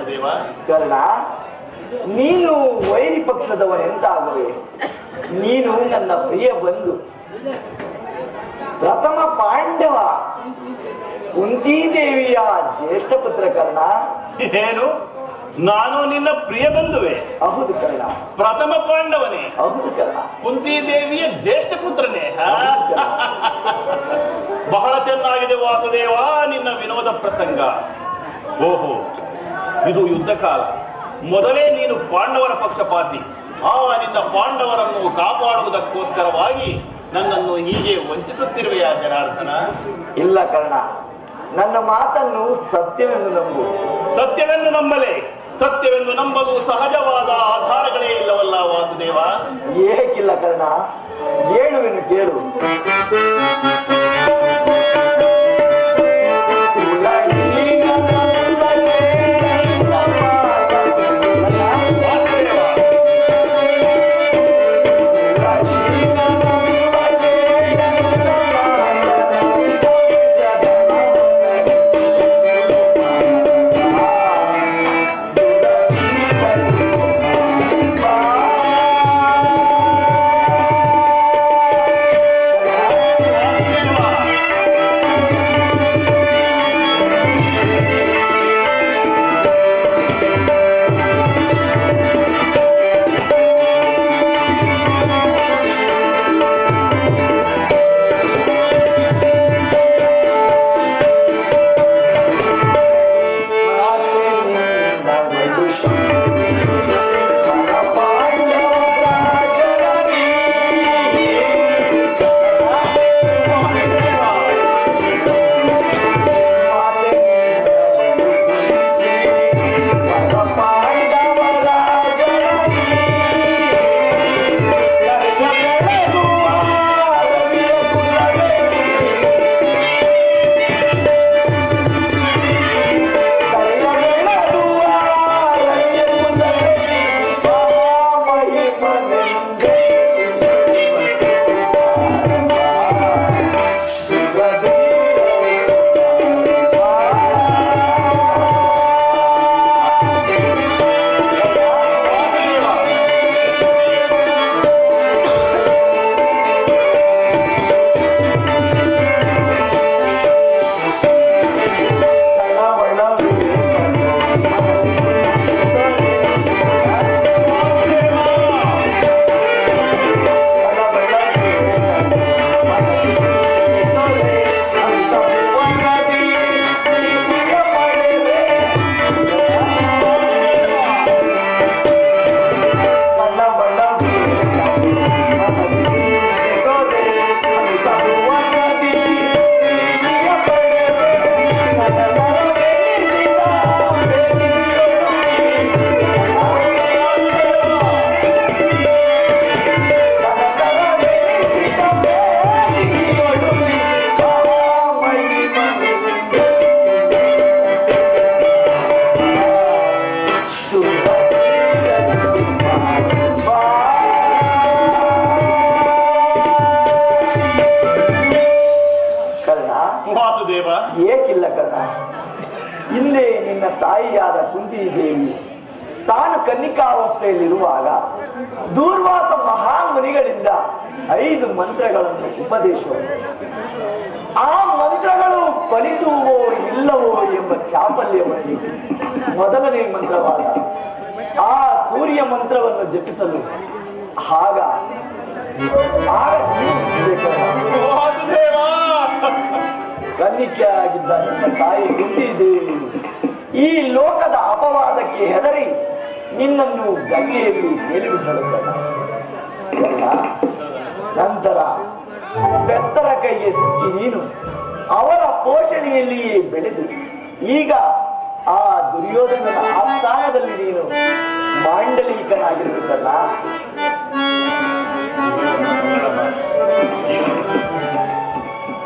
ವಾಸುದೇವ? ಕರ್ಣ, ನೀನು ವೈರಿ ಪಕ್ಷದವನೆಂತಾಗುವೆ. ನೀನು ನನ್ನ ಪ್ರಿಯ ಬಂಧು, ಪ್ರಥಮ ಪಾಂಡವ, ಕುಂತಿದೇವಿಯ ಜ್ಯೇಷ್ಠ ಪುತ್ರ ಕರ್ಣ. ಏನು, ನಾನು ನಿನ್ನ ಪ್ರಿಯ ಬಂಧುವೆ? ಹೌದು ಕರ್ಣ. ಪ್ರಥಮ ಪಾಂಡವನೇ? ಹೌದು ಕರ್ಣ. ಕುಂತಿದೇವಿಯ ಜ್ಯೇಷ್ಠ ಪುತ್ರನೇ? ಬಹಳ ಚೆನ್ನಾಗಿದೆ ವಾಸುದೇವ ನಿನ್ನ ವಿನೋದ ಪ್ರಸಂಗ. ಓಹೋ, ಇದು ಯುದ್ಧ ಕಾಲ. ಮೊದಲೇ ನೀನು ಪಾಂಡವರ ಪಕ್ಷಪಾತಿ. ನಿನ್ನ ಪಾಂಡವರನ್ನು ಕಾಪಾಡುವುದಕ್ಕೋಸ್ಕರವಾಗಿ ನನ್ನನ್ನು ಹೀಗೆ ವಂಚಿಸುತ್ತಿರುವೆಯಾ ಜನಾರ್ದನ? ಇಲ್ಲ ಕರ್ಣ, ನನ್ನ ಮಾತನ್ನು ಸತ್ಯವೆಂದು ನಂಬು. ಸತ್ಯವೆಂದು ನಂಬಲೆ? ಸತ್ಯವೆಂದು ನಂಬಲು ಸಹಜವಾದ ಆಧಾರಗಳೇ ಇಲ್ಲವಲ್ಲ ವಾಸುದೇವ? ಏಕಿಲ್ಲ ಕರ್ಣ, ಹೇಳುವೆನು ಕೇಳು. ಏಕಿಲ್ಲ ಕರ್ಣ, ಹಿಂದೆ ನಿನ್ನ ತಾಯಿಯಾದ ಕುಂತಿದೇವಿ ತಾನು ಕನ್ನಿಕಾವಸ್ಥೆಯಲ್ಲಿರುವಾಗ ದೂರ್ವಾಸ ಮಹಾಮುನಿಗಳಿಂದ 5 ಮಂತ್ರಗಳನ್ನು ಉಪದೇಶವನ್ನು. ಆ ಮಂತ್ರಗಳು ಫಲಿಸುವೋ ಇಲ್ಲವೋ ಎಂಬ ಚಾಪಲ್ಯವನ್ನು ಮೊದಲನೇ ಮಂತ್ರವಾದ ಆ ಸೂರ್ಯ ಮಂತ್ರವನ್ನು ಜಪಿಸಲು ಆಗ ಕನ್ನಿಕೆ ಆಗಿದ್ದ ನಿಮ್ಮ ತಾಯಿ ಕುಂತಿದೇವಿ ಈ ಲೋಕದ ಅಪವಾದಕ್ಕೆ ಹೆದರಿ ನಿನ್ನನ್ನು ಗಂಗೆಯಲ್ಲಿ ತೇಲಿಬಿಟ್ಟಳು. ನಂತರ ಬೆಸ್ತರ ಕೈಗೆ ಸಿಕ್ಕಿ ನೀನು ಅವರ ಪೋಷಣೆಯಲ್ಲಿಯೇ ಬೆಳೆದು ಈಗ ಆ ದುರ್ಯೋಧನನ ಆಸ್ಥಾನದಲ್ಲಿ ನೀನು ಮಾಂಡಲಿಕನಾಗಿರುತ್ತಲ್ಲ.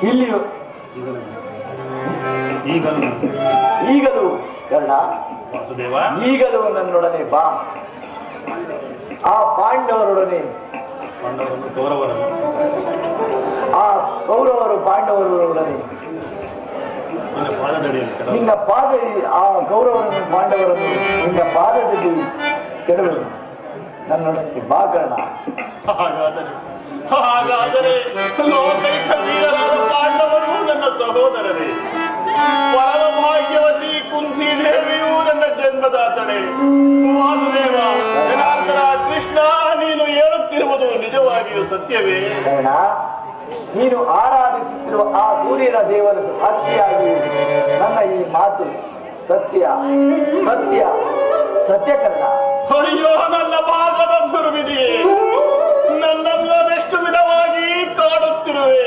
ಇಲ್ಲಿಯೂ ಈಗಲೂ ಕರ್ಣ, ಈಗಲೂ ನನ್ನೊಡನೆ ಬಾ. ಆ ಪಾಂಡವರೊಡನೆ, ಆ ಕೌರವರು ಪಾಂಡವರೊಡನೆ ನಿನ್ನ ಪಾದ, ಆ ಗೌರವರನ್ನು ಪಾಂಡವರನ್ನು ಕೆಡವೆ ನನ್ನೊಡಕ್ಕೆ ಬಾ ಕರ್ಣ. ಹಾಗಾದರೆ ಲೋಕೈಕ ವೀರರಾದ ಪಾಂಡವರು ನನ್ನ ಸಹೋದರರೇ, ಪರಮ ಭಾಗ್ಯವತಿ ಕುಂತಿ ದೇವಿಯೂ ನನ್ನ ಜನ್ಮದಾತಳೆ. ವಾಸುದೇವ, ಜನಾರ್ದನ, ಕೃಷ್ಣ, ನೀನು ಹೇಳುತ್ತಿರುವುದು ನಿಜವಾಗಿಯೂ ಸತ್ಯವೇ? ಕರ್ಣ, ನೀನು ಆರಾಧಿಸುತ್ತಿರುವ ಆ ಸೂರ್ಯನ ದೇವರ ಸಾಕ್ಷಿಯಾಗಿ ನನ್ನ ಈ ಮಾತು ಸತ್ಯ ಸತ್ಯ ಸತ್ಯ ಕರ್ಣ. ಅಯ್ಯೋ ನನ್ನ ಭಾಗದ ದುರ್ವಿಧಿಯೇ, ನನ್ನನ್ನೆಷ್ಟು ವಿಧವಾಗಿ ಕಾಡುತ್ತಿರುವೆ.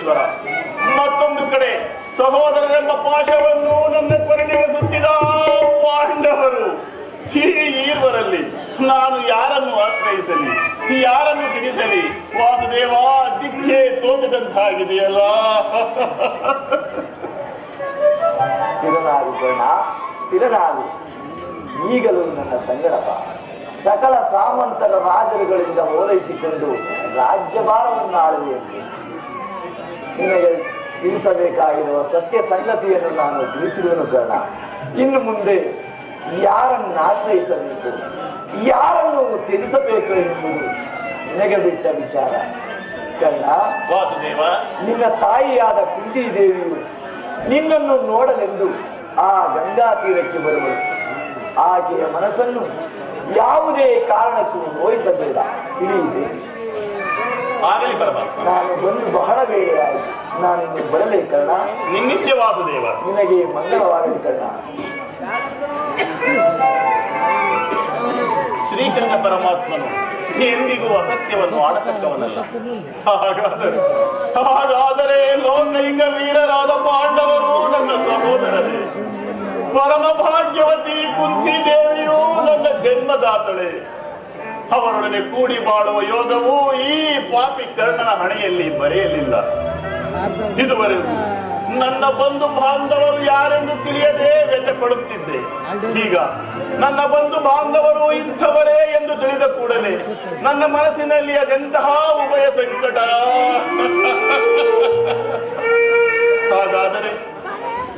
ಪರಮೇಶ್ವರ, ಮತ್ತೊಂದು ಕಡೆ ಸಹೋದರರೆಂಬ ಪಾಶವನ್ನು ನನ್ನ ಪರಿಣಿಸುತ್ತಿದ ಪಾಂಡವರು. ಈ ಈರ್ವರಲ್ಲಿ ನಾನು ಯಾರನ್ನು ಆಶ್ರಯಿಸಲಿ, ಯಾರನ್ನು ತಿಳಿಸಲಿ? ವಾಸುದೇವ, ದಿಕ್ಕೆ ತೋಟದಂತಾಗಿದೆಯಲ್ಲ. ತಿರನಾಗು ಕರ್ಣ, ತಿರನಾಗು. ಈಗಲೂ ನನ್ನ ಸಂಗಡಪ ಸಕಲ ಸಾಮಂತರ ರಾಜರುಗಳಿಂದ ಓಲೈಸಿಕೊಂಡು ರಾಜ್ಯಭಾರವನ್ನು ಆಳುವೆಯಂತೆ. ನಿನಗೆ ತಿಳಿಸಬೇಕಾಗಿರುವ ಸತ್ಯ ಸಂಗತಿಯನ್ನು ನಾನು ತಿಳಿಸಿರುವೆನು ಕರ್ಣ. ಇನ್ನು ಮುಂದೆ ಯಾರನ್ನು ಆಶ್ರಯಿಸಬೇಕು, ಯಾರನ್ನು ತ್ಯಜಿಸಬೇಕು ಎನ್ನುವುದು ನಿನಗೆ ಬಿಟ್ಟ ವಿಚಾರ ಕರ್ಣ. ವಾಸುದೇವ, ನಿನ್ನ ತಾಯಿಯಾದ ಕುಂತಿ ದೇವಿಯು ನಿನ್ನನ್ನು ನೋಡಲೆಂದು ಆ ಗಂಗಾ ತೀರಕ್ಕೆ ಬರುವಳು. ಆಕೆಯ ಮನಸ್ಸನ್ನು ಯಾವುದೇ ಕಾರಣಕ್ಕೂ ನೋಯಿಸಬೇಡ, ತಿಳಿಯಿದೆ? ಆಗಲಿ ಪರಮಾತ್ಮ. ನಾನು ಬಂದು ಬಹಳ ಬೇರೆ ಆಯಿತು. ನಾನು ಇನ್ನು ಬರಲೇ ಕರ್ಣ. ನಿನ್ನಿಚ್ಛೆ ವಾಸುದೇವ. ನಿನಗೆ ಮಂಗಳವಾಗಲಿ ಕರ್ಣ. ಶ್ರೀಕೃಷ್ಣ ಪರಮಾತ್ಮನು ಎಂದಿಗೂ ಅಸತ್ಯವನ್ನು ಆಡತಕ್ಕವನಲ್ಲ. ಹಾಗಾದರೆ ಲೋಕೈಕ ವೀರರಾದ ಪಾಂಡವರು ನನ್ನ ಸಹೋದರರೇ, ಪರಮ ಭಾಗ್ಯವತಿ ಕುಂತಿ ದೇವಿಯು ನನ್ನ ಜನ್ಮದಾತಳೆ. ಅವರೊಡನೆ ಕೂಡಿ ಬಾಳುವ ಯೋಗವು ಈ ಪಾಪಿ ಕರ್ಣನ ಹಣೆಯಲ್ಲಿ ಬರೆಯಲಿಲ್ಲ. ಇದುವರೆಗೂ ನನ್ನ ಬಂಧು ಬಾಂಧವರು ಯಾರೆಂದು ತಿಳಿಯದೆ ವ್ಯಥೆ ಪಡುತ್ತಿದ್ದೆ. ಈಗ ನನ್ನ ಬಂಧು ಬಾಂಧವರು ಇಂಥವರೇ ಎಂದು ತಿಳಿದ ಕೂಡಲೇ ನನ್ನ ಮನಸ್ಸಿನಲ್ಲಿ ಅದೆಂತಹ ಉಭಯ ಸಂಕಟ. ಹಾಗಾದರೆ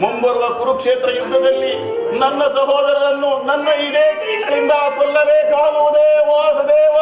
ಮುಂಬರುವ ಕುರುಕ್ಷೇತ್ರ ಯುದ್ಧದಲ್ಲಿ ನನ್ನ ಸಹೋದರರನ್ನು ನನ್ನ ಇದೇ ಕೈಗಳಿಂದ ಕೊಲ್ಲಬೇಕಾಗುವುದೇ ವಾಸುದೇವ?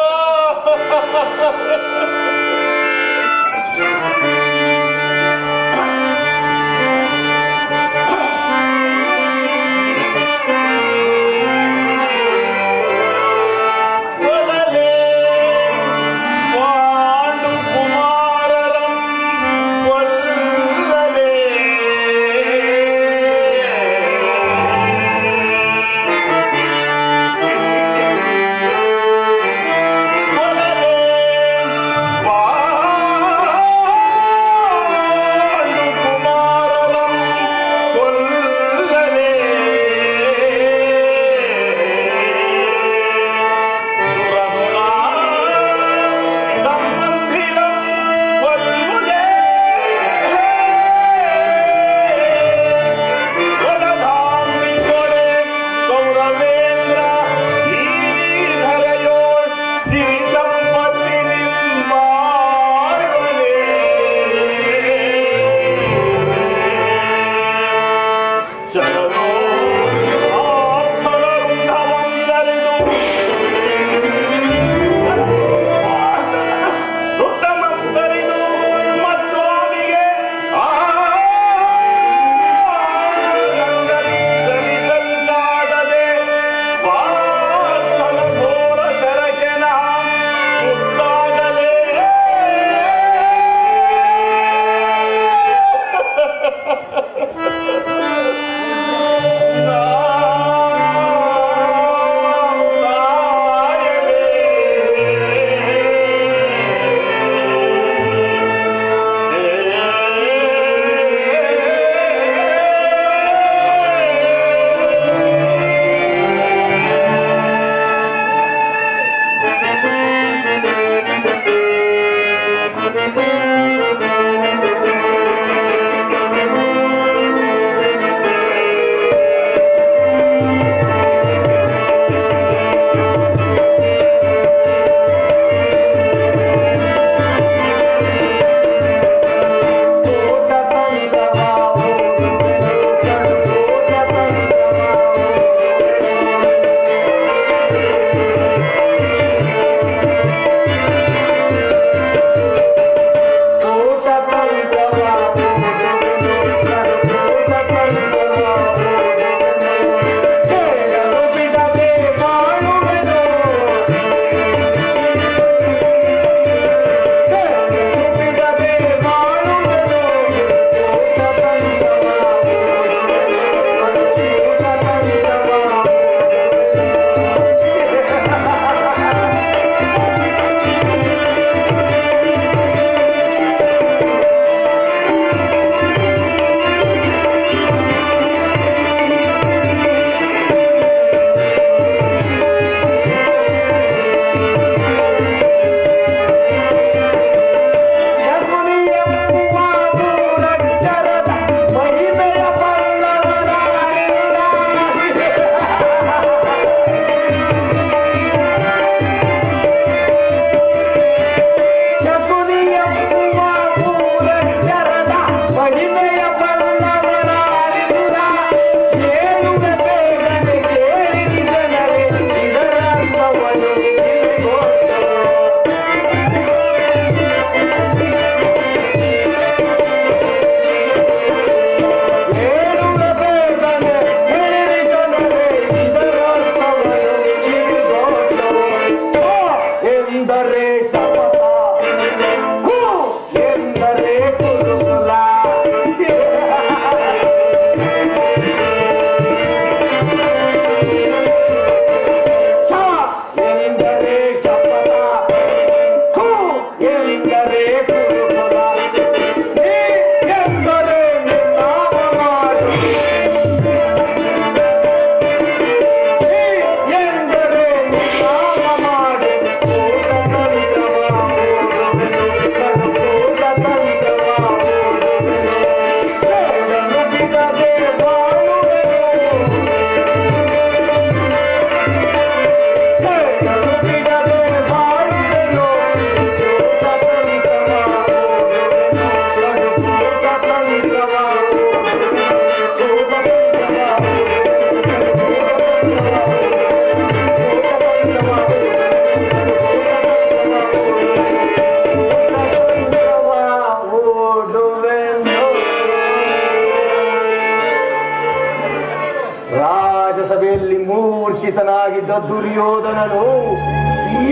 ಮೂರ್ಛಿತನಾಗಿದ್ದ ದುರ್ಯೋಧನನು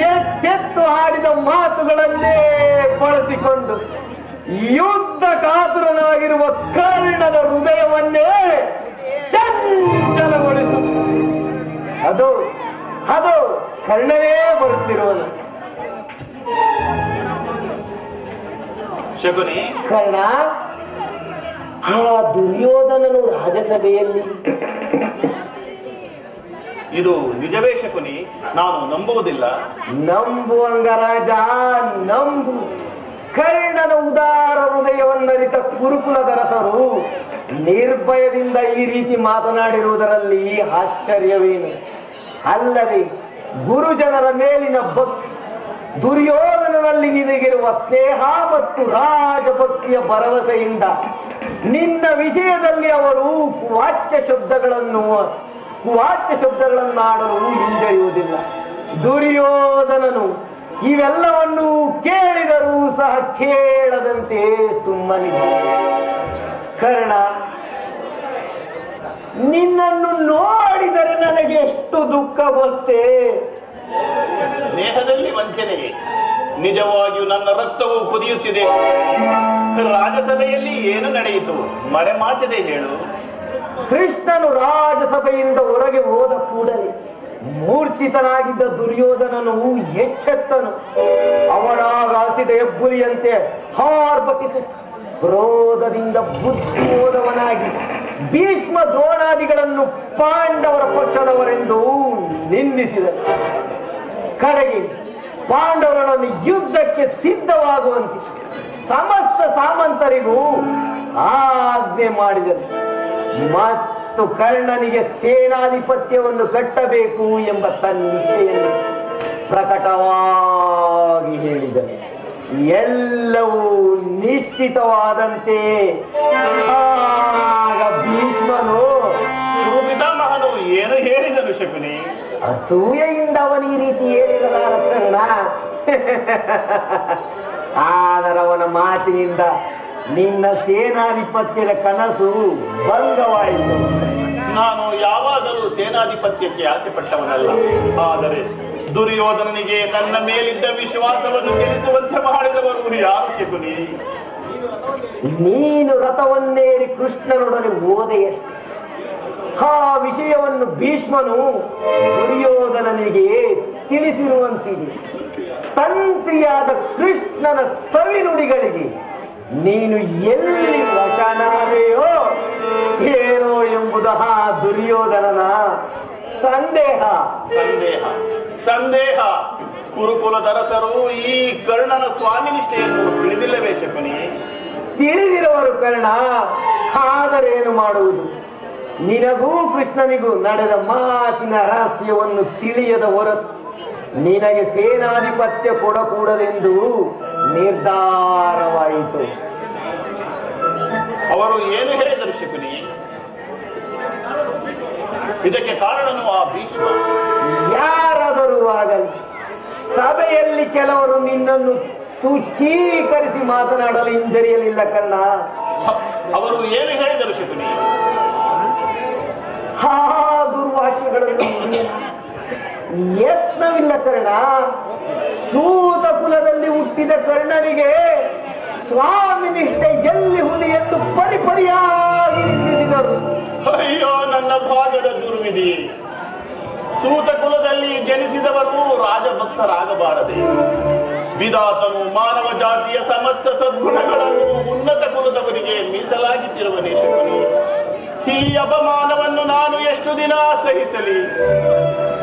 ಎಚ್ಚೆತ್ತು ಆಡಿದ ಮಾತುಗಳನ್ನೇ ಬಳಸಿಕೊಂಡು ಯುದ್ಧ ಕಾತುರನಾಗಿರುವ ಕರ್ಣನ ಹೃದಯವನ್ನೇ ಚಂಚಲಗೊಳಿಸು. ಅದು ಅದು ಕರ್ಣನೇ ಬರುತ್ತಿರುವನು. ಶಕುನಿ, ಕರ್ಣ, ಆ ದುರ್ಯೋಧನನು ರಾಜಸಭೆಯಲ್ಲಿ ಇದು ನಿಜವೇ ಶಕುನಿ? ನಾನು ನಂಬುವುದಿಲ್ಲ. ನಂಬುವಂಗ ರಾಜ, ನಂಬು. ಕರ್ಣನ ಉದಾರ ಹೃದಯವನ್ನರಿತ ಕುರುಕುಲದರಸರು ನಿರ್ಭಯದಿಂದ ಈ ರೀತಿ ಮಾತನಾಡಿರುವುದರಲ್ಲಿ ಆಶ್ಚರ್ಯವೇನು? ಅಲ್ಲದೆ ಗುರುಜನರ ಮೇಲಿನ ಭಕ್ತಿ, ದುರ್ಯೋಧನನಲ್ಲಿ ನಿನಗಿರುವ ಸ್ನೇಹ ಮತ್ತು ರಾಜಭಕ್ತಿಯ ಭರವಸೆಯಿಂದ ನಿನ್ನ ವಿಷಯದಲ್ಲಿ ಅವರು ಕುವಾಚ್ಯ ಶಬ್ದಗಳನ್ನಾಡಲು ಹಿಂಜರಿಯುವುದಿಲ್ಲ. ದುರ್ಯೋಧನನು ಇವೆಲ್ಲವನ್ನು ಕೇಳಿದರೂ ಸಹ ಕೇಳದಂತೆ ಸುಮ್ಮನಿದ್ದ. ಕರ್ಣ, ನಿನ್ನನ್ನು ನೋಡಿದರೆ ನನಗೆ ಎಷ್ಟು ದುಃಖ ಗೊತ್ತೇ. ಸ್ನೇಹದಲ್ಲಿ ವಂಚನೆಯೇ? ನಿಜವಾಗಿಯೂ ನನ್ನ ರಕ್ತವು ಕುದಿಯುತ್ತಿದೆ. ರಾಜಸಭೆಯಲ್ಲಿ ಏನು ನಡೆಯಿತು? ಮರೆಮಾಚದೆ ಹೇಳು. ಕೃಷ್ಣನು ರಾಜಸಭೆಯಿಂದ ಹೊರಗೆ ಹೋದ ಕೂಡಲೇ ಮೂರ್ಛಿತನಾಗಿದ್ದ ದುರ್ಯೋಧನನು ಎಚ್ಚೆತ್ತನು. ಅವನಾಗಾಸಿದ ಹೆಬ್ಬುಲಿಯಂತೆ ಹಾರ್ಬಟಿಸಿ ಕ್ರೋಧದಿಂದ ಬುದ್ಧಿಮೋದವನಾಗಿ ಭೀಷ್ಮ ದ್ರೋಣಾದಿಗಳನ್ನು ಪಾಂಡವರ ಪಕ್ಷದವರೆಂದು ನಿಂದಿಸಿದನು. ಕಡೆಗೆ ಪಾಂಡವರನ್ನು ಯುದ್ಧಕ್ಕೆ ಸಿದ್ಧವಾಗುವಂತೆ ಸಮಸ್ತ ಸಾಮಂತರಿಗೂ ಆಜ್ಞೆ ಮಾಡಿದನು. ಮತ್ತು ಕರ್ಣನಿಗೆ ಸೇನಾಧಿಪತ್ಯವನ್ನು ಕಟ್ಟಬೇಕು ಎಂಬ ತನ್ನಿಚ್ಛೆಯನ್ನು ಪ್ರಕಟವಾಗಿ ಹೇಳಿದನು. ಎಲ್ಲವೂ ನಿಶ್ಚಿತವಾದಂತೆ ಆಗ ಭೀಷ್ಮನು ಪಿತಾಮಹನು ಏನು ಹೇಳಿದನು ಶಕುನಿ? ಅಸೂಯೆಯಿಂದ ಅವನಿಗೆ ಈ ರೀತಿ ಹೇಳಿರಲಾರ ಕರ್ಣ. ಆದರವನ ಮಾತಿನಿಂದ ನಿನ್ನ ಸೇನಾಧಿಪತ್ಯದ ಕನಸು ಭಂಗವಾಯಿತು. ನಾನು ಯಾವಾಗಲೂ ಸೇನಾಧಿಪತ್ಯಕ್ಕೆ ಆಸೆ ಪಟ್ಟವನಲ್ಲ. ಆದರೆ ದುರ್ಯೋಧನನಿಗೆ ನನ್ನ ಮೇಲಿದ್ದ ವಿಶ್ವಾಸವನ್ನು ಗೆಲ್ಲಿಸುವಂತೆ ಮಾಡಿದವರು ಯಾರು ಶಕುನಿ? ನೀನು ರಥವನ್ನೇರಿ ಕೃಷ್ಣನೊಡನೆ ಓದೆಯಷ್ಟೆ. ಆ ವಿಷಯವನ್ನು ಭೀಷ್ಮನು ದುರ್ಯೋಧನನಿಗೆ ತಿಳಿಸಿರುವಂತಿದೆ. ತಂತ್ರಿಯಾದ ಕೃಷ್ಣನ ಸವಿನುಡಿಗಳಿಗೆ ನೀನು ಎಲ್ಲಿ ವಶನಾದೆಯೋ ಏನೋ ಎಂಬುದು ಆ ದುರ್ಯೋಧನನ ಸಂದೇಹ. ಸಂದೇಹ ಸಂದೇಹ ಕುರುಕುಲದರಸರು ಈ ಕರ್ಣನ ಸ್ವಾಮಿ ನಿಷ್ಠೆಯನ್ನು ತಿಳಿದಿಲ್ಲವೇ ಶಕುನಿ? ತಿಳಿದಿರುವರು ಕರ್ಣ. ಆದರೇನು ಮಾಡುವುದು? ನಿನಗೂ ಕೃಷ್ಣನಿಗೂ ನಡೆದ ಮಾತಿನ ರಹಸ್ಯವನ್ನು ತಿಳಿಯದ ಹೊರತು ನಿನಗೆ ಸೇನಾಧಿಪತ್ಯ ಕೊಡಕೂಡದೆಂದು ನಿರ್ಧಾರವಾಯಿತು. ಅವರು ಏನು ಹೇಳಿದರು ಶಕುನಿ? ಇದಕ್ಕೆ ಕಾರಣನು ಆ ಭೀಷ್ಮ. ಯಾರಾದರೂ ಆಗಲಿ ಸಭೆಯಲ್ಲಿ ಕೆಲವರು ನಿನ್ನನ್ನು ತುಚ್ಛೀಕರಿಸಿ ಮಾತನಾಡಲು ಹಿಂಜರಿಯಲಿಲ್ಲ ಕರ್ಣ. ಅವರು ಏನು ಹೇಳಿದರು ಶಕುನಿ? ಆ ದುರ್ವಾಕ್ಯಗಳನ್ನು ಯತ್ನವಿಲ್ಲ ಕರ್ಣ. ಸೂತ ಕುಲದಲ್ಲಿ ಹುಟ್ಟಿದ ಕರ್ಣನಿಗೆ ಸ್ವಾಮಿ ನಿಷ್ಠೆ ಎಲ್ಲಿ ಹುಲಿ ಎಂದು ಪರಿಪರಿಯಾಗಿ ನಿಂದಿಸಿದರು. ಅಯ್ಯೋ ನನ್ನ ಭಾಗದ ದುರ್ವಿಧಿ! ಸೂತ ಕುಲದಲ್ಲಿ ಜನಿಸಿದವರು ರಾಜಭಕ್ತರಾಗಬಾರದೆ. ವಿಧಾತನು ಮಾನವ ಜಾತಿಯ ಸಮಸ್ತ ಸದ್ಗುಣಗಳನ್ನು ಉನ್ನತ ಕುಲದವರಿಗೆ ಮೀಸಲಾಗಿಟ್ಟಿರುವನೇ ಶಕುನಿ. ಈ ಅಪಮಾನವನ್ನು ನಾನು ಎಷ್ಟು ದಿನ ಸಹಿಸಲಿ?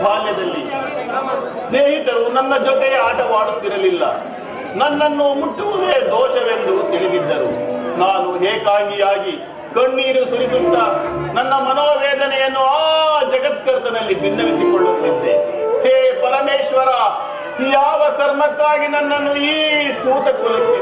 ಬಾಲ್ಯದಲ್ಲಿ ಸ್ನೇಹಿತರು ನನ್ನ ಜೊತೆ ಆಟವಾಡುತ್ತಿರಲಿಲ್ಲ. ನನ್ನನ್ನು ಮುಟ್ಟುವುದೇ ದೋಷವೆಂದು ತಿಳಿದಿದ್ದರು. ನಾನು ಏಕಾಂಗಿಯಾಗಿ ಕಣ್ಣೀರು ಸುರಿಸುತ್ತಾ ನನ್ನ ಮನೋವೇದನೆಯನ್ನು ಆ ಜಗತ್ಕರ್ತನಲ್ಲಿ ಭಿನ್ನವಿಸಿಕೊಳ್ಳುತ್ತಿದ್ದೆ. ಹೇ ಪರಮೇಶ್ವರ, ಯಾವ ಕರ್ಮಕ್ಕಾಗಿ ನನ್ನನ್ನು ಈ ಸೂತ ಕುಲಕ್ಕೆ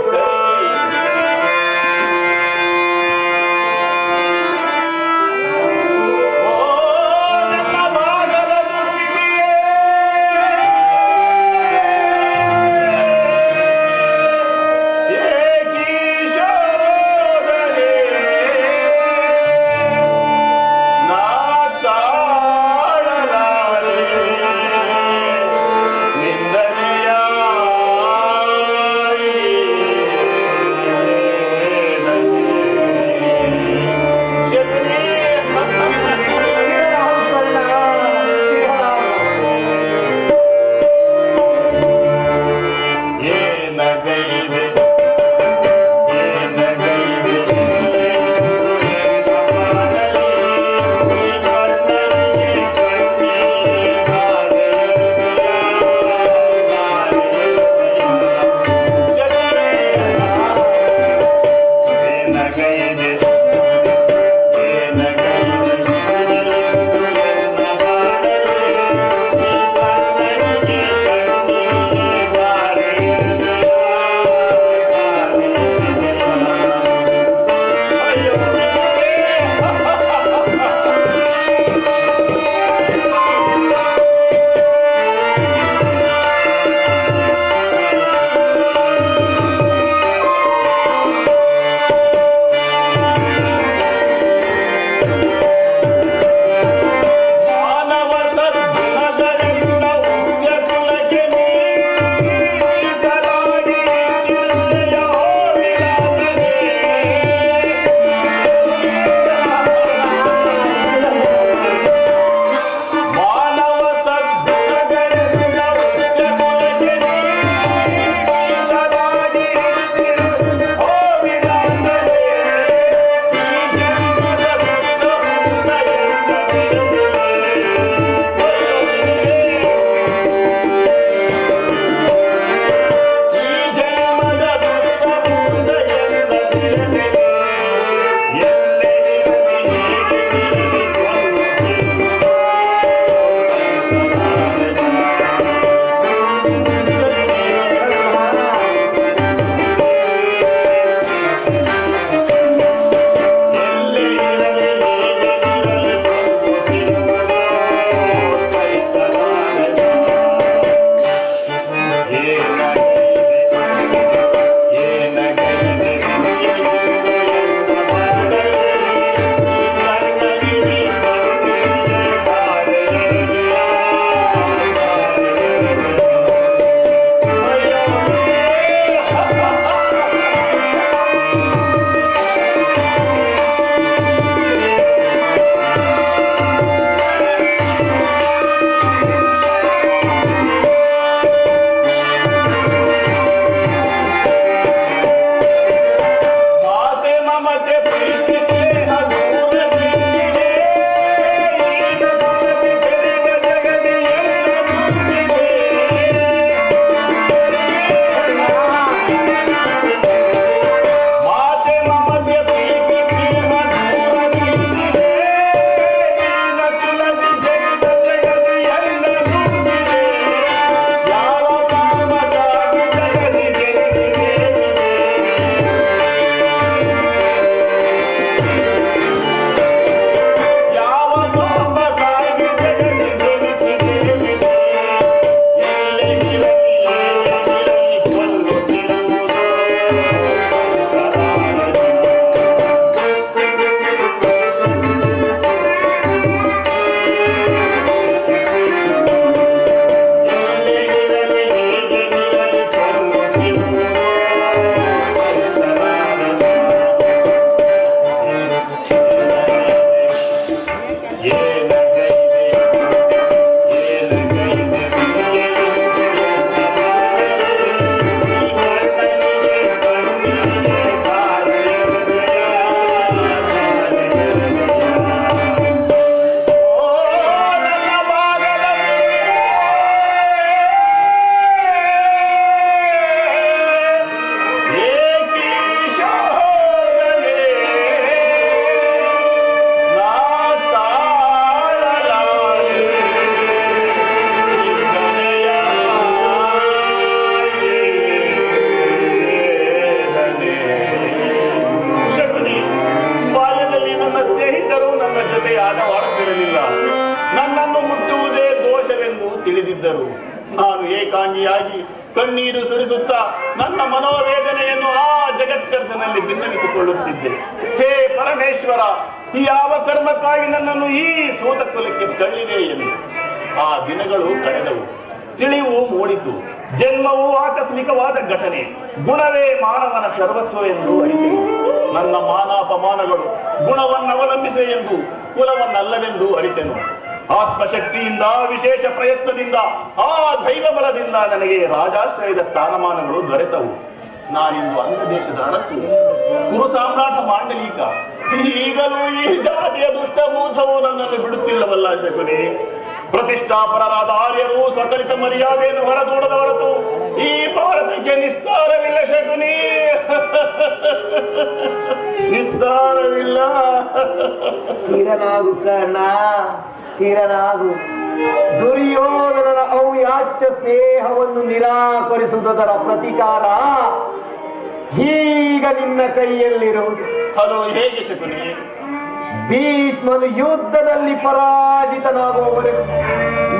ತಿಳಿದಿದ್ದರು. ನಾನು ಏಕಾಂಗಿಯಾಗಿ ಕಣ್ಣೀರು ಸುರಿಸುತ್ತಾ ನನ್ನ ಮನೋವೇದನೆಯನ್ನು ಆ ಜಗತ್ಕರ್ತನಲ್ಲಿ ಭಿನ್ನವಿಸಿಕೊಳ್ಳುತ್ತಿದ್ದೆ. ಹೇ ಪರಮೇಶ್ವರ, ಯಾವ ಕರ್ಮಕ್ಕಾಗಿ ನನ್ನನ್ನು ಈ ಸೂತಕುಲಕ್ಕೆ ತಳ್ಳಿದೆ ಎಂದು. ಆ ದಿನಗಳು ಕಳೆದವು, ತಿಳಿವು ಮೂಡಿತು. ಜನ್ಮವು ಆಕಸ್ಮಿಕವಾದ ಘಟನೆ, ಗುಣವೇ ಮಾನವನ ಸರ್ವಸ್ವವೆಂದು ಅರಿತೆನು. ನನ್ನ ಮಾನಾಪಮಾನಗಳು ಗುಣವನ್ನವಲಂಬಿಸಿದೆ ಎಂದು, ಕುಲವನ್ನಲ್ಲವೆಂದು ಅರಿತೆನು. ಆತ್ಮಶಕ್ತಿಯಿಂದ, ವಿಶೇಷ ಪ್ರಯತ್ನದಿಂದ, ಆ ದೈವ ಬಲದಿಂದ ನನಗೆ ರಾಜಾಶ್ರಯದ ಸ್ಥಾನಮಾನಗಳು ದೊರೆತವು. ನಾನಿಂದು ಅಂಗದೇಶದ ಅರಸು, ಕುರು ಸಾಮ್ರಾಟ ಮಾಂಡಲೀಕ. ಈಗಲೂ ಈ ಜಾತಿಯ ದುಷ್ಟಭೂತವು ನನ್ನನ್ನು ಬಿಡುತ್ತಿಲ್ಲವಲ್ಲ ಶಕುನಿ. ಪ್ರತಿಷ್ಠಾಪರರಾದ ಆರ್ಯರು ಸ್ವಕಲಿತ ಮರ್ಯಾದೆಯನ್ನು ಹೊರದೂಡದ ಹೊರತು ಈ ಭಾರತಕ್ಕೆ ನಿಸ್ತಾರವಿಲ್ಲ ಶಕುನಿ. ನಿಸ್ತಾರವಿಲ್ಲ. ತೀರನಾಗು ಕರ್ಣ, ತೀರನಾಗು. ದುರ್ಯೋಧನನ ಅವ್ಯಾಚ್ಯ ಸ್ನೇಹವನ್ನು ನಿರಾಕರಿಸುವುದರ ಪ್ರತಿಕಾರ ಈಗ ನಿನ್ನ ಕೈಯಲ್ಲಿರುವುದು. ಅದು ಹೇಗೆ ಶಕುನಿ? ಭೀಷ್ಮನು ಯುದ್ಧದಲ್ಲಿ ಪರಾಜಿತನಾಗುವವರೆಗೂ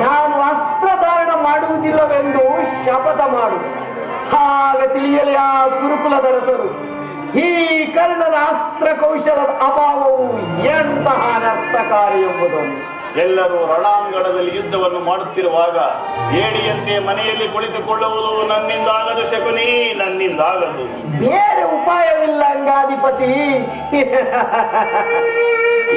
ನಾನು ಅಸ್ತ್ರಧಾರಣ ಮಾಡುವುದಿಲ್ಲವೆಂದು ಶಪಥ ಮಾಡು. ಆಗ ತಿಳಿಯಲೇ ಆ ಗುರುಕುಲದರಸರು ಈ ಕರ್ಣನ ಅಸ್ತ್ರ ಕೌಶಲದ ಅಭಾವವು ಎಂತಹ ಅನರ್ಥಕಾರಿ ಎಂಬುದನ್ನು. ಎಲ್ಲರೂ ರಣಾಂಗಣದಲ್ಲಿ ಯುದ್ಧವನ್ನು ಮಾಡುತ್ತಿರುವಾಗ ಏಡಿಯಂತೆ ಮನೆಯಲ್ಲಿ ಕುಳಿತುಕೊಳ್ಳುವುದು ನನ್ನಿಂದಾಗದು ಶಕುನಿ, ನನ್ನಿಂದಾಗದು. ಬೇರೆ ಉಪಾಯವಿಲ್ಲ ಅಂಗಾಧಿಪತಿ.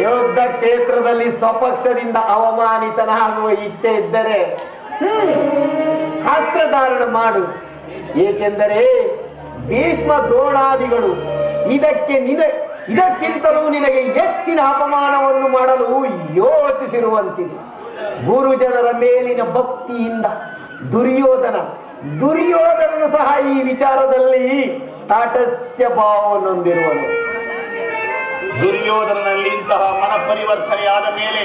ಯುದ್ಧ ಕ್ಷೇತ್ರದಲ್ಲಿ ಸ್ವಪಕ್ಷದಿಂದ ಅವಮಾನಿತನಾಗುವ ಇಚ್ಛೆ ಇದ್ದರೆ ಅಸ್ತ್ರಧಾರಣ ಮಾಡು. ಏಕೆಂದರೆ ಭೀಷ್ಮ ದ್ರೋಣಾದಿಗಳು ಇದಕ್ಕಿಂತಲೂ ನಿನಗೆ ಹೆಚ್ಚಿನ ಅಪಮಾನವನ್ನು ಮಾಡಲು ಯೋಚಿಸಿರುವಂತಿದೆ. ಗುರುಜನರ ಮೇಲಿನ ಭಕ್ತಿಯಿಂದ ದುರ್ಯೋಧನನು ಸಹ ಈ ವಿಚಾರದಲ್ಲಿ ತಾಟಸ್ಥ್ಯ ಭಾವವನ್ನು ಹೊಂದಿರುವನು. ದುರ್ಯೋಧನನಲ್ಲಿ ಇಂತಹ ಮನ ಪರಿವರ್ತನೆಯಾದ ಮೇಲೆ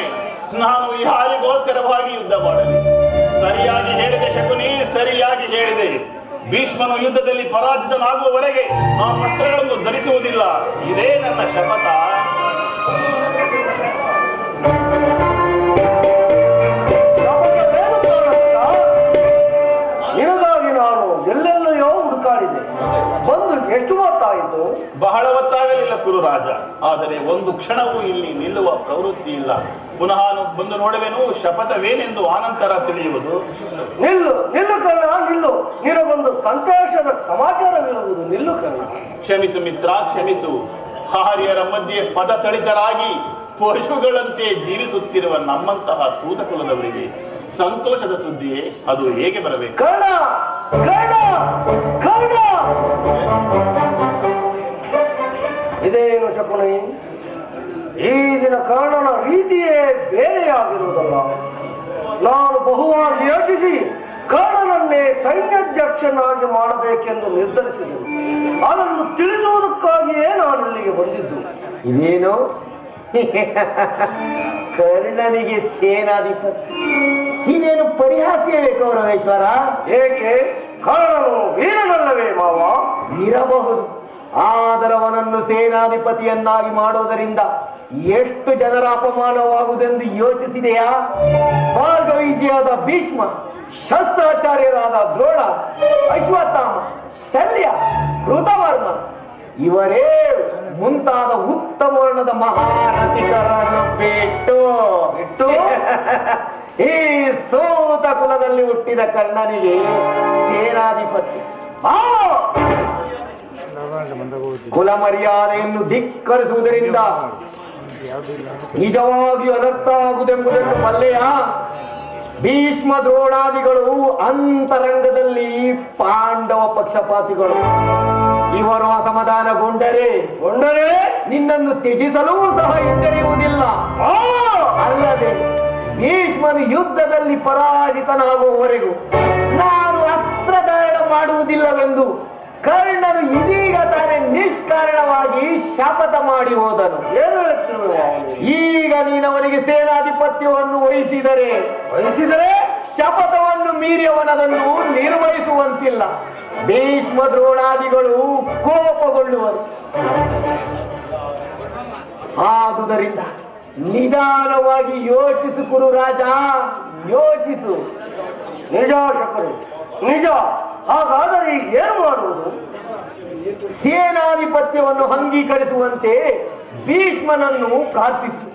ನಾನು ಯಾರಿಗೋಸ್ಕರವಾಗಿ ಯುದ್ಧ ಮಾಡಲಿ? ಸರಿಯಾಗಿ ಹೇಳಿದೆ ಶಕುನಿ, ಸರಿಯಾಗಿ ಹೇಳಿದೆ. ಭೀಷ್ಮನು ಯುದ್ಧದಲ್ಲಿ ಪರಾಜಿತನಾಗುವವರೆಗೆ ಆ ವಸ್ತ್ರಗಳನ್ನು ಧರಿಸುವುದಿಲ್ಲ. ಇದೇ ನನ್ನ ಶಪಥ. ನಿನಗಾಗಿ ನಾನು ಎಲ್ಲೆಲ್ಲೋ ಹುಡುಕಾಡಿದೆ. ಬಂದು ಎಷ್ಟು ಹೊತ್ತಾಯಿತು? ಬಹಳ ಹೊತ್ತಾಗಲಿಲ್ಲ ಕುರುರಾಜ. ಆದರೆ ಒಂದು ಕ್ಷಣವೂ ಇಲ್ಲಿ ನಿಲ್ಲುವ ಪ್ರವೃತ್ತಿ ಇಲ್ಲ. ಪುನಃ ಬಂದು ನೋಡುವೆನು, ಶಪಥವೇನೆಂದು ಆನಂತರ ತಿಳಿಯುವುದು. ನಿಲ್ಲು ಕರ್ಣ, ನಿಲ್ಲು. ನಿನಗೊಂದು ಸಂತೋಷದ ಸಮಾಚಾರವಿರುವುದು. ನಿಲ್ಲು ಕರ್ಣ. ಕ್ಷಮಿಸು ಮಿತ್ರ, ಕ್ಷಮಿಸು. ಆರ್ಯರ ಮಧ್ಯೆ ಪದತಳಿತರಾಗಿ ಪಶುಗಳಂತೆ ಜೀವಿಸುತ್ತಿರುವ ನಮ್ಮಂತಹ ಸೂತಕುಲದವರಿಗೆ ಸಂತೋಷದ ಸುದ್ದಿಯೇ ಅದು ಹೇಗೆ ಬರಬೇಕು? ಕರ್ಣ, ಕರ್ಣ, ಕರ್ಣ! ಇದೇನು ಶಕುನಿ? ಈ ದಿನ ಕರ್ಣನ ರೀತಿಯೇ ಬೇರೆಯಾಗಿರುವುದಲ್ಲ. ನಾನು ಬಹುವಾಗಿ ಯೋಚಿಸಿ ಕರ್ಣನನ್ನೇ ಸೈನ್ಯಾಧ್ಯಕ್ಷನಾಗಿ ಮಾಡಬೇಕೆಂದು ನಿರ್ಧರಿಸಿದೆನು. ಅದನ್ನು ತಿಳಿಸುವುದಕ್ಕಾಗಿಯೇ ನಾನು ಇಲ್ಲಿಗೆ ಬಂದಿದ್ದು. ಇದೇನು? ಕರ್ಣನಿಗೆ ಸೇನಾಧಿಪತಿ? ಇದೇನು ಪರಿಹಾಸ್ಯವೇ ಕೌರವೇಶ್ವರ? ಏಕೆ? ಕರ್ಣನು ವೀರನಲ್ಲವೇ ಮಾವ? ಇರಬಹುದು. ಆದರವನನ್ನು ಸೇನಾಧಿಪತಿಯನ್ನಾಗಿ ಮಾಡೋದರಿಂದ ಎಷ್ಟು ಜನರ ಅಪಮಾನವಾಗುವುದೆಂದು ಯೋಚಿಸಿದೆಯಾ? ಮಾರ್ಗವಿಜಯಾದ ಭೀಷ್ಮ, ಶಸ್ತ್ರಾಚಾರ್ಯರಾದ ದ್ರೋಣ, ಅಶ್ವತ್ಥಾಮ, ಶಲ್ಯ, ಕೃತವರ್ಮ ಇವರೇ ಮುಂತಾದ ಉತ್ತಮ ವರ್ಣದ ಮಹಾರಥಿಕರನ್ನು ಬಿಟ್ಟು ಈ ಸೋತ ಕುಲದಲ್ಲಿ ಹುಟ್ಟಿದ ಕರ್ಣನಿಗೆ ಸೇನಾಧಿಪತಿ ಕುಲ ಮರ್ಯಾದೆಯನ್ನು ಧಿಕ್ಕರಿಸುವುದರಿಂದ ನಿಜವಾಗಿಯೂ ಅನರ್ಥ ಆಗುವುದೆಂಬುದನ್ನು ಬಲ್ಲೆಯ? ಭೀಷ್ಮ ದ್ರೋಣಾದಿಗಳು ಅಂತರಂಗದಲ್ಲಿ ಪಾಂಡವ ಪಕ್ಷಪಾತಿಗಳು. ಇವರು ಅಸಮಾಧಾನಗೊಂಡರೆ ನಿನ್ನನ್ನು ತ್ಯಜಿಸಲೂ ಸಹ ಹಿಂಜರಿಯುವುದಿಲ್ಲ. ಅಲ್ಲದೆ ಭೀಷ್ಮನು ಯುದ್ಧದಲ್ಲಿ ಪರಾಜಿತನಾಗುವವರೆಗೂ ನಾನು ಅಸ್ತ್ರಧಾರಣ ಮಾಡುವುದಿಲ್ಲವೆಂದು ಕರ್ಣನು ಇದೀಗ ತಾನೇ ನಿಷ್ಕಾರಣವಾಗಿ ಶಪಥ ಮಾಡಿ ಹೋದನು. ಏನು ಹೇಳುತ್ತಿರುವ? ಈಗ ನೀನವನಿಗೆ ಸೇನಾಧಿಪತ್ಯವನ್ನು ವಹಿಸಿದರೆ ಶಪಥವನ್ನು ಮೀರಿಯವನದನ್ನು ನಿರ್ವಹಿಸುವಂತಿಲ್ಲ. ಭೀಷ್ಮ ದ್ರೋಣಾದಿಗಳು ಕೋಪಗೊಳ್ಳುವರು. ಆದುದರಿಂದ ನಿಧಾನವಾಗಿ ಯೋಚಿಸು ಕುರು ರಾಜ, ಯೋಚಿಸು. ನಿಜ ಶಕರು, ನಿಜ. ಹಾಗಾದರೆ ಏನು ಮಾಡುವುದು? ಸೇನಾಧಿಪತ್ಯವನ್ನು ಅಂಗೀಕರಿಸುವಂತೆ ಭೀಷ್ಮನನ್ನು ಪ್ರಾರ್ಥಿಸು.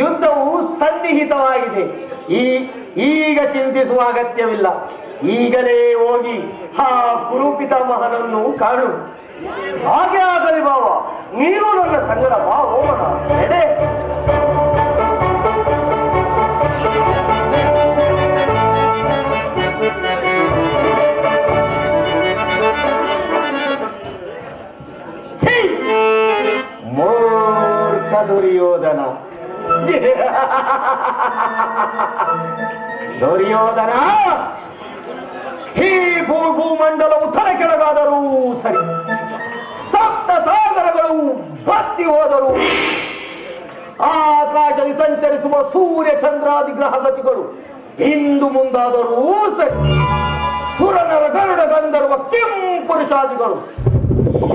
ಯುದ್ಧವು ಸನ್ನಿಹಿತವಾಗಿದೆ. ಈಗ ಚಿಂತಿಸುವ ಅಗತ್ಯವಿಲ್ಲ. ಈಗಲೇ ಹೋಗಿ ಆ ಕುರುಪಿತಾಮಹನನ್ನು ಕಾಣು. ಹಾಗೆ ಆಗಲಿ ಬಾವ, ನೀನು ನನ್ನ ಸಂಗಡ ಬಾ, ಹೋಗೋಣ. ನಡೆ. ಮೂರ್ಖ ದುರ್ಯೋಧನ, ದುರ್ಯೋಧನ, ಈ ಭೂಮಂಡಲವು ತಲೆ ಕೆಳಗಾದರೂ ಸರಿ, ಸಪ್ತ ಸಾಗರಗಳು ಬತ್ತಿ ಹೋದರು, ಆಕಾಶದಲ್ಲಿ ಸಂಚರಿಸುವ ಸೂರ್ಯ ಚಂದ್ರಾದಿ ಗ್ರಹಗತಿಗಳು ಹಿಂದು ಮುಂದಾದರೂ ಸರಿ, ಸುರನರ ಗರುಡ ಗಂಧರ್ವ ಕಿಂಪುರುಷಾದಿಗಳು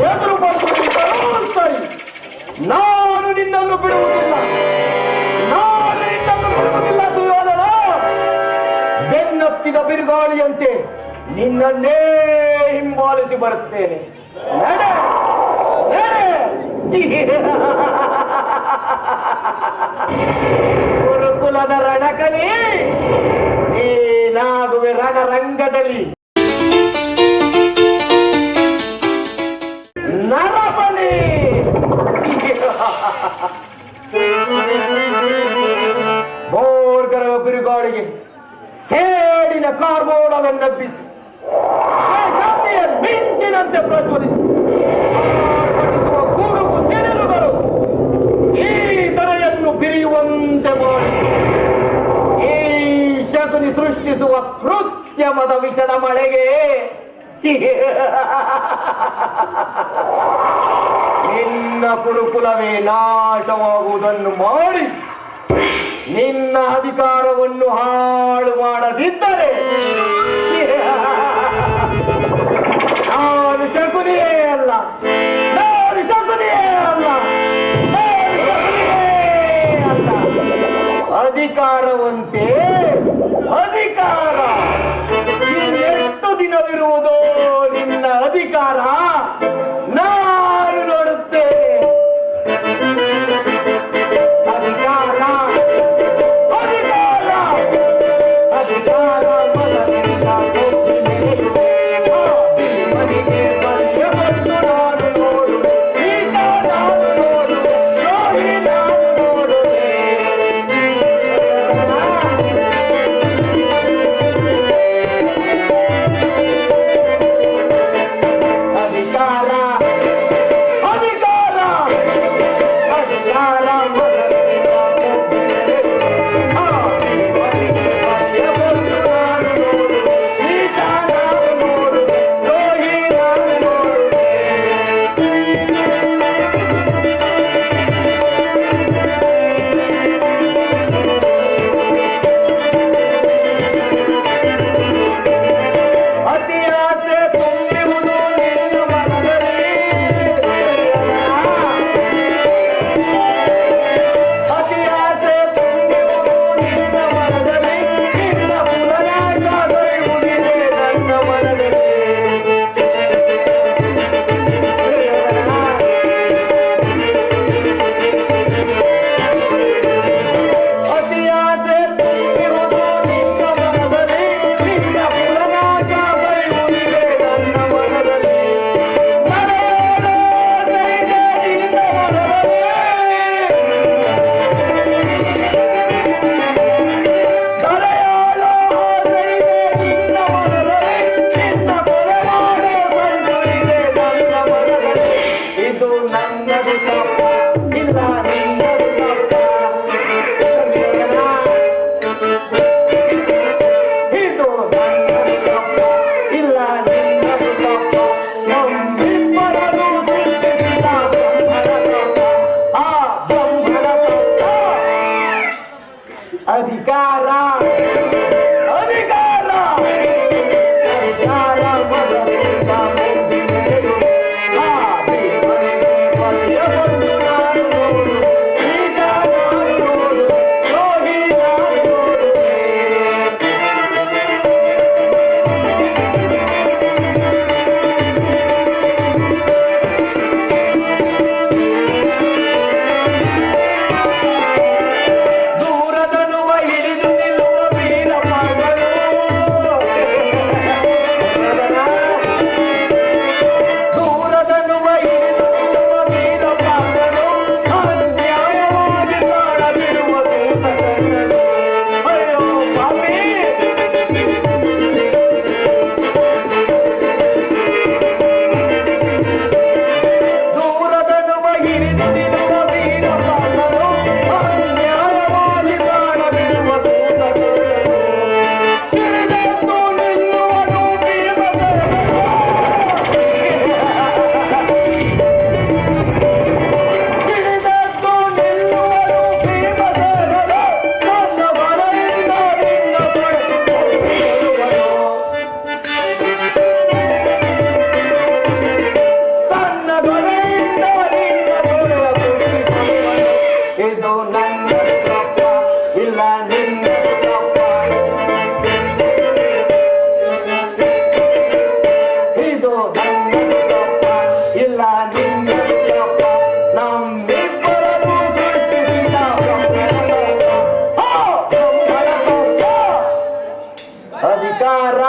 ಎದುರು ಬರುತ್ತಿದ್ದರೂ ಸರಿ, ನಾನು ನಿನ್ನನ್ನು ಬಿಡುವುದಿಲ್ಲ, ನಾನು ನಿನ್ನನ್ನು ಬಿಡುವುದಿಲ್ಲ ದುರ್ಯೋಧನ. ಬೆನ್ನತ್ತಿದ ಬಿರುಗಾಳಿಯಂತೆ ನಿನ್ನನ್ನೇ ಹಿಂಬಾಲಿಸಿ ಬರುತ್ತೇನೆ. ನಡೆ ನಡೆ. ಗುರುಕುಲದ ರಣಕಲಿ ನೀನಾಗುವೆ ರಣರಂಗದಲ್ಲಿ ನರಬಲಿ. ಬೋರ್ಗರ ಬಿರುಗಾಳಿಗೆ ಸೇಡಿನ ಕಾರ್ಬೋಣವೆನ್ನಬ್ಬಿಸಿ ಶಾಂತಿಯ ಮಿಂಚಿನಂತೆ ಪ್ರಜ್ವಲಿಸಿ ಗುರುಗು ಸಿಡಿಲುಗಳು ಈ ತರೆಯನ್ನು ಬಿರಿಯುವಂತೆ ಮಾಡಿ ಈ ಶಕುನಿ ಸೃಷ್ಟಿಸುವ ಕೃತ್ಯಮದ ವಿಷದ ಮಳೆಗೆ ನಿನ್ನ ಕುರುಕುಲವೇ ನಾಶವಾಗುವುದನ್ನು ಮಾಡಿ ನಿನ್ನ ಅಧಿಕಾರವನ್ನು ಹಾಳು ಮಾಡದಿದ್ದರೆ ನಾನು ಶಕುನಿಯೇ ಅಲ್ಲ, ನಾನು ಶಕುನಿಯೇ ಅಲ್ಲ, ನಾನು ಶಕುನಿಯೇ ಅಲ್ಲ. ಅಧಿಕಾರವಂತೆ ಅಧಿಕಾರ. ಎಷ್ಟು ದಿನವಿರುವುದೋ ನಿನ್ನ ಅಧಿಕಾರ ನಾನು ನೋಡುತ್ತೇನೆ. ಅಧಿಕಾರ ಅಧಿಕಾರ ಅಧಿಕಾರ ಮನೆಗೆ ಬಲಿಯ ಬಂದು ನಾನು ನೋಡು, ಈಗ ನಾನು ನೋಡು, ನೋಡಿ ನಾನು ನೋಡುವೆ. ಅಧಿಕಾರ ಅಧಿಕಾರ ಅಧಿಕಾರ ಅಧಿಕಾರ ಅಧಿಕಾರ ಅಧಿಕಾರ ಮಗನಿಂದ ಮುಂದಿನೆಯು. ಆ ದೇವರಿಗೆ ಬಲಿಯ ಬಂದು ನಾನು ನೋಡು, ಈಗ ನಾನು ನೋಡು, ದ್ರೋಹಿ ನಾನು ನೋಡುವೆ. ದೂರದನುವ ಹಿಡಿದು ನಿಲ್ಲುವ ಧಿಕ್ಕಾರ